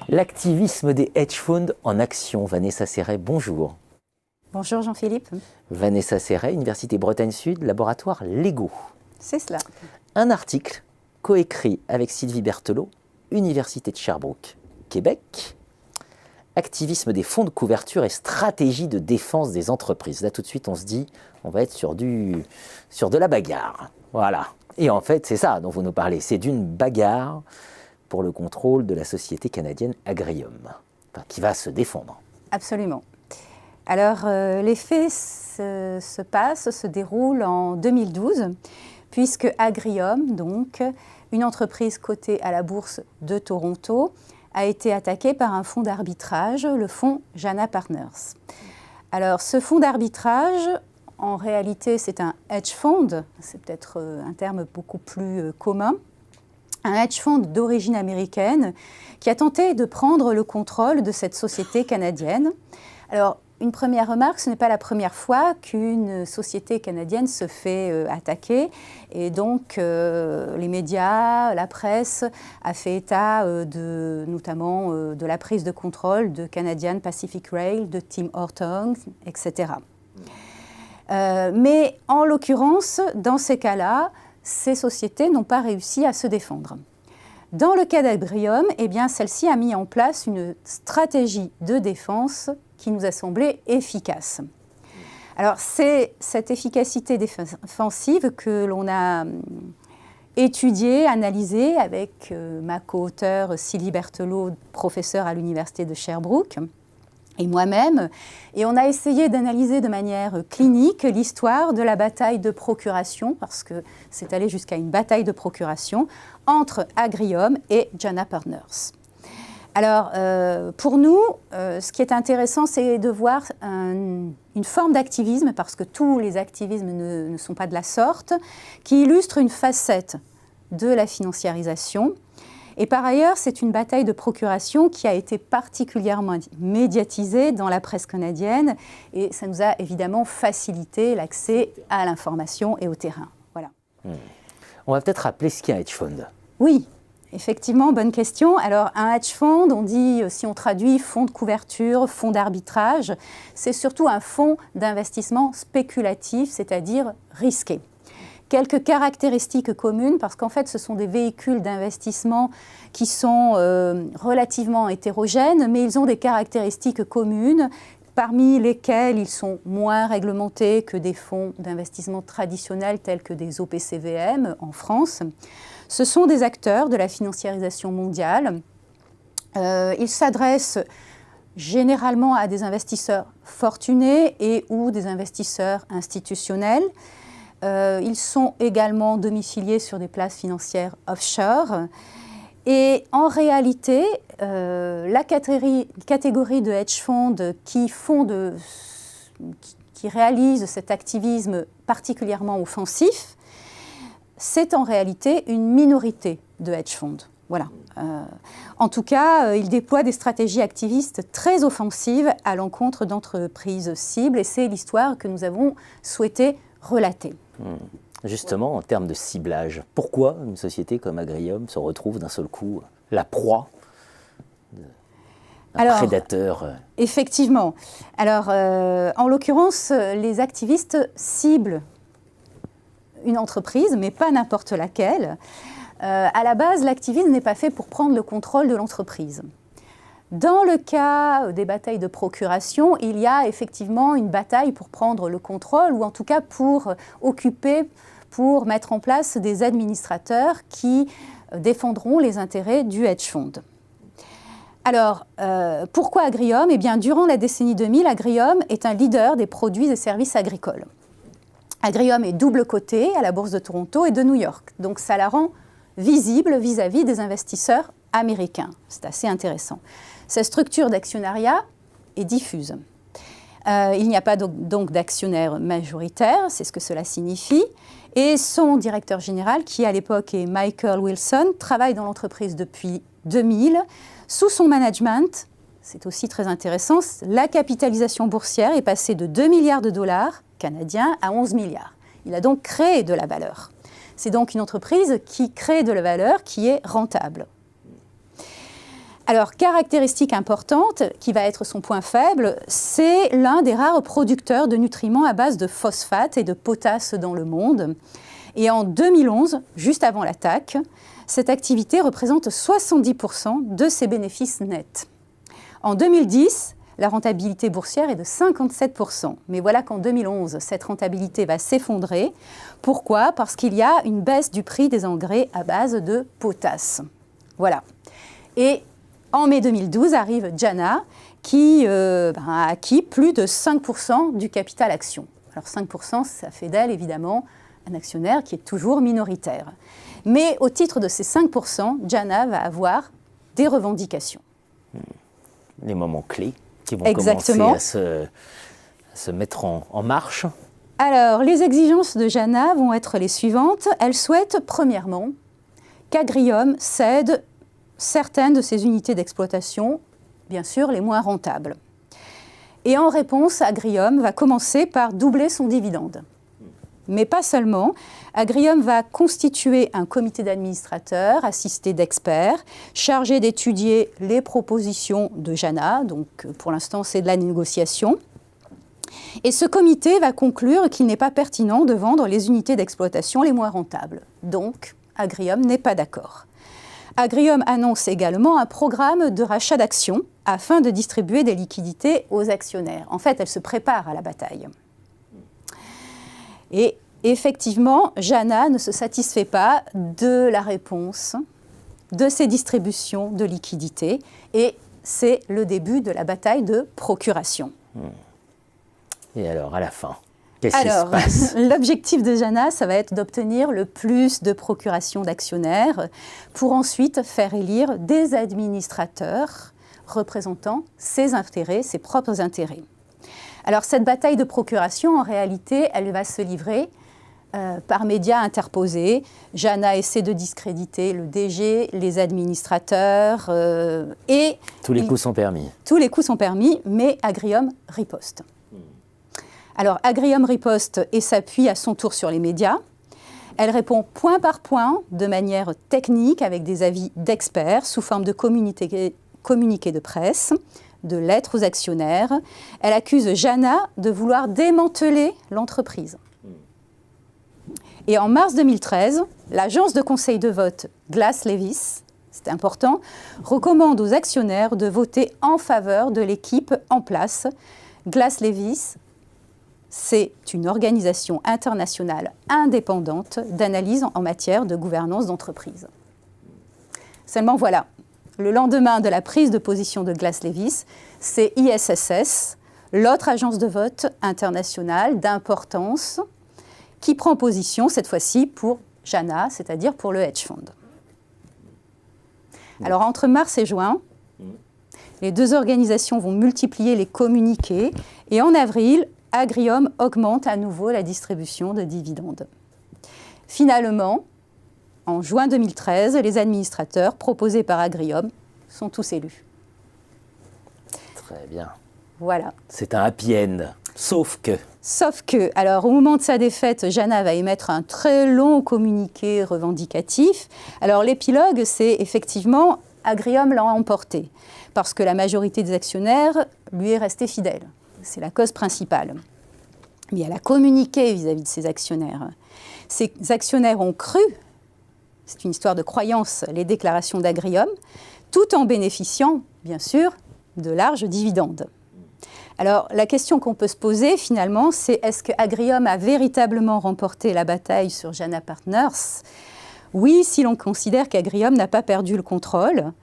L'activisme des hedge funds en action. Vanessa Serret, bonjour. Bonjour Jean-Philippe. Vanessa Serret, Université Bretagne Sud, laboratoire Lego. C'est cela. Un article coécrit avec Sylvie Berthelot, Université de Sherbrooke, Québec. Activisme des fonds de couverture et stratégie de défense des entreprises. Là tout de suite on se dit, on va être sur de la bagarre. Voilà. Et en fait c'est ça dont vous nous parlez, c'est d'une bagarre pour le contrôle de la société canadienne Agrium, qui va se défendre. Absolument. Alors, les faits se déroulent en 2012, puisque Agrium, donc, une entreprise cotée à la bourse de Toronto, a été attaquée par un fonds d'arbitrage, le fonds Jana Partners. Alors, ce fonds d'arbitrage, en réalité, c'est un hedge fund, c'est peut-être un terme beaucoup plus commun, un hedge fund d'origine américaine qui a tenté de prendre le contrôle de cette société canadienne. Alors, une première remarque, ce n'est pas la première fois qu'une société canadienne se fait attaquer. Et donc, les médias, la presse a fait état notamment de la prise de contrôle de Canadian Pacific Rail, de Tim Hortons, etc. Mais en l'occurrence, dans ces cas-là, ces sociétés n'ont pas réussi à se défendre. Dans le cas d'Agrium, eh bien, celle-ci a mis en place une stratégie de défense qui nous a semblé efficace. Alors, c'est cette efficacité défensive que l'on a étudiée, analysée avec ma co-auteure Sylvie Berthelot, professeure à l'Université de Sherbrooke, et moi-même, et on a essayé d'analyser de manière clinique l'histoire de la bataille de procuration, parce que c'est allé jusqu'à une bataille de procuration, entre Agrium et Jana Partners. Alors, pour nous, ce qui est intéressant, c'est de voir une forme d'activisme, parce que tous les activismes ne sont pas de la sorte, qui illustre une facette de la financiarisation. Et par ailleurs, c'est une bataille de procuration qui a été particulièrement médiatisée dans la presse canadienne et ça nous a évidemment facilité l'accès à l'information et au terrain. Voilà. On va peut-être rappeler ce qu'est un hedge fund. Oui, effectivement, bonne question. Alors, un hedge fund, on dit, si on traduit fonds de couverture, fonds d'arbitrage, c'est surtout un fonds d'investissement spéculatif, c'est-à-dire risqué. Quelques caractéristiques communes, parce qu'en fait, ce sont des véhicules d'investissement qui sont relativement hétérogènes, mais ils ont des caractéristiques communes, parmi lesquelles ils sont moins réglementés que des fonds d'investissement traditionnels tels que des OPCVM en France. Ce sont des acteurs de la financiarisation mondiale. Ils s'adressent généralement à des investisseurs fortunés et ou des investisseurs institutionnels. Ils sont également domiciliés sur des places financières offshore. Et en réalité, la catégorie de hedge funds qui réalisent cet activisme particulièrement offensif, c'est en réalité une minorité de hedge funds. Voilà. En tout cas, ils déploient des stratégies activistes très offensives à l'encontre d'entreprises cibles et c'est l'histoire que nous avons souhaité relater. Justement, en termes de ciblage, pourquoi une société comme Agrium se retrouve d'un seul coup la proie d'un prédateur? Effectivement. Alors, en l'occurrence, les activistes ciblent une entreprise, mais pas n'importe laquelle. À la base, l'activisme n'est pas fait pour prendre le contrôle de l'entreprise. Dans le cas des batailles de procuration, il y a effectivement une bataille pour prendre le contrôle, ou en tout cas pour mettre en place des administrateurs qui défendront les intérêts du hedge fund. Alors, pourquoi Agrium ? Eh bien, durant la décennie 2000, Agrium est un leader des produits et services agricoles. Agrium est double coté à la bourse de Toronto et de New York, donc ça la rend visible vis-à-vis des investisseurs américains. C'est assez intéressant. Sa structure d'actionnariat est diffuse. Il n'y a pas donc d'actionnaire majoritaire, c'est ce que cela signifie. Et son directeur général, qui à l'époque est Michael Wilson, travaille dans l'entreprise depuis 2000. Sous son management, c'est aussi très intéressant, la capitalisation boursière est passée de 2 milliards de dollars canadiens à 11 milliards. Il a donc créé de la valeur. C'est donc une entreprise qui crée de la valeur, qui est rentable. Alors, caractéristique importante, qui va être son point faible, c'est l'un des rares producteurs de nutriments à base de phosphate et de potasse dans le monde. Et en 2011, juste avant l'attaque, cette activité représente 70% de ses bénéfices nets. En 2010, la rentabilité boursière est de 57%. Mais voilà qu'en 2011, cette rentabilité va s'effondrer. Pourquoi ? Parce qu'il y a une baisse du prix des engrais à base de potasse. Voilà. Et en mai 2012 arrive Jana qui a acquis plus de 5% du capital action. Alors 5%, ça fait d'elle évidemment un actionnaire qui est toujours minoritaire. Mais au titre de ces 5%, Jana va avoir des revendications. Les moments clés qui vont Exactement. commencer à se mettre en marche. Alors, les exigences de Jana vont être les suivantes. Elle souhaite, premièrement, qu'Agrium cède certaines de ses unités d'exploitation, bien sûr les moins rentables. Et en réponse, Agrium va commencer par doubler son dividende. Mais pas seulement. Agrium va constituer un comité d'administrateurs assisté d'experts, chargé d'étudier les propositions de Jana. Donc, pour l'instant, c'est de la négociation. Et ce comité va conclure qu'il n'est pas pertinent de vendre les unités d'exploitation les moins rentables. Donc, Agrium n'est pas d'accord. Agrium annonce également un programme de rachat d'actions afin de distribuer des liquidités aux actionnaires. En fait, elle se prépare à la bataille. Et effectivement, Jana ne se satisfait pas de la réponse de ces distributions de liquidités et c'est le début de la bataille de procuration. Et alors, à la fin, qu'est-ce qui se passe ? L'objectif de Jana, ça va être d'obtenir le plus de procurations d'actionnaires pour ensuite faire élire des administrateurs représentant ses intérêts, ses propres intérêts. Alors, cette bataille de procuration, en réalité, elle va se livrer par médias interposés. Jana essaie de discréditer le DG, les administrateurs et... Tous les coups sont permis. Tous les coups sont permis, mais Agrium riposte. Alors, Agrium riposte et s'appuie à son tour sur les médias. Elle répond point par point, de manière technique, avec des avis d'experts, sous forme de communiqués de presse, de lettres aux actionnaires. Elle accuse Jana de vouloir démanteler l'entreprise. Et en mars 2013, l'agence de conseil de vote Glass Lewis, c'est important, recommande aux actionnaires de voter en faveur de l'équipe en place. Glass Lewis, c'est une organisation internationale indépendante d'analyse en matière de gouvernance d'entreprise. Seulement voilà, le lendemain de la prise de position de Glass Lewis, c'est ISS, l'autre agence de vote internationale d'importance, qui prend position cette fois-ci pour Jana, c'est-à-dire pour le hedge fund. Alors entre mars et juin, les deux organisations vont multiplier les communiqués et en avril, Agrium augmente à nouveau la distribution de dividendes. Finalement, en juin 2013, les administrateurs proposés par Agrium sont tous élus. Très bien. Voilà. C'est un happy end, sauf que... Alors au moment de sa défaite, Jana va émettre un très long communiqué revendicatif. Alors l'épilogue, c'est effectivement Agrium l'a emporté, parce que la majorité des actionnaires lui est restée fidèle. C'est la cause principale. Mais elle a communiqué vis-à-vis de ses actionnaires. Ces actionnaires ont cru, c'est une histoire de croyance, les déclarations d'Agrium, tout en bénéficiant, bien sûr, de larges dividendes. Alors, la question qu'on peut se poser, finalement, c'est est-ce que Agrium a véritablement remporté la bataille sur Jana Partners ? Oui, si l'on considère qu'Agrium n'a pas perdu le contrôle,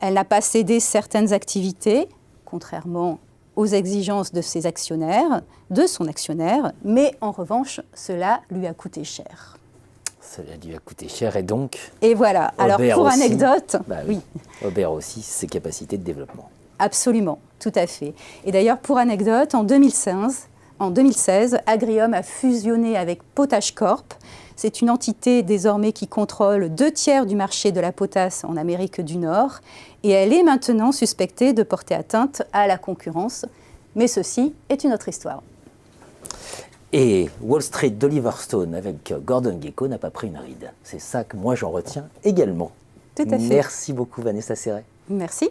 elle n'a pas cédé certaines activités, contrairement aux exigences de ses actionnaires, de son actionnaire, mais en revanche, cela lui a coûté cher. Cela lui a coûté cher et donc... Et voilà, alors pour aussi, anecdote... oui. Obère aussi ses capacités de développement. Absolument, tout à fait. Et d'ailleurs, pour anecdote, en 2016, Agrium a fusionné avec Potash Corp, C'est une entité désormais qui contrôle 2/3 du marché de la potasse en Amérique du Nord et elle est maintenant suspectée de porter atteinte à la concurrence. Mais ceci est une autre histoire. Et Wall Street d'Oliver Stone avec Gordon Gekko n'a pas pris une ride. C'est ça que moi j'en retiens également. Tout à fait. Merci beaucoup Vanessa Serret. Merci.